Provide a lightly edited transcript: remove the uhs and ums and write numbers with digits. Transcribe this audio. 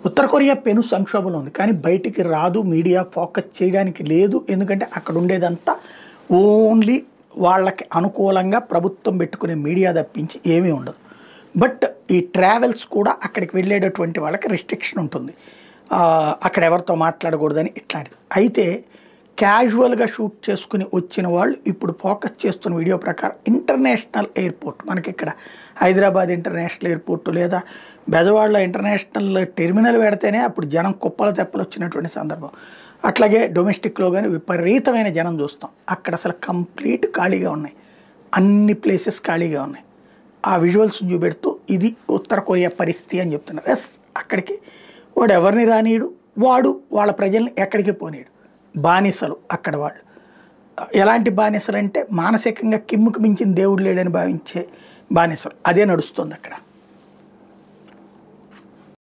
ఉత్తర Korea పెను సంక్షోభంలో ఉంది. కానీ బయటికి రాదు, మీడియా ఫోకస్ చేయడానికి లేదు. ఎందుకంటే అక్కడ ఉండేదంతా ఓన్లీ వాళ్ళకి అనుకూలంగా ప్రభుత్వం పెట్టుకునే మీడియా తప్పించి ఏమీ ఉండదు. బట్ ఈ ట్రావెల్స్ కూడా అక్కడికి వెళ్ళేటటువంటి వాళ్ళకి రిస్ట్రిక్షన్ ఉంటుంది. అక్కడ ఎవరితో మాట్లాడకూడదని ఇట్లాంటిది. అయితే క్యాజువల్గా షూట్ చేసుకుని వచ్చిన వాళ్ళు ఇప్పుడు ఫోకస్ చేస్తున్న వీడియో ప్రకారం ఇంటర్నేషనల్ ఎయిర్పోర్ట్, మనకి ఇక్కడ హైదరాబాద్ ఇంటర్నేషనల్ ఎయిర్పోర్టు లేదా బెజవాడలో ఇంటర్నేషనల్ టెర్మినల్ పెడితేనే అప్పుడు జనం కుప్పల తెప్పలు వచ్చినటువంటి సందర్భం. అట్లాగే డొమెస్టిక్లో కానీ విపరీతమైన జనం చూస్తాం. అక్కడ అసలు కంప్లీట్ ఖాళీగా ఉన్నాయి, అన్ని ప్లేసెస్ ఖాళీగా ఉన్నాయి. ఆ విజువల్స్ చూపెడుతూ ఇది ఉత్తర కొరియా పరిస్థితి అని చెప్తున్నారు. ఎస్, అక్కడికి వాడు ఎవరిని రానీయడు, వాడు వాళ్ళ ప్రజల్ని ఎక్కడికి పోనీయడు. బానిసలు అక్కడ వాళ్ళు. ఎలాంటి బానిసలు అంటే మానసికంగా కిమ్ముకు మించిన దేవుడు లేడని భావించే బానిసలు. అదే నడుస్తుంది అక్కడ.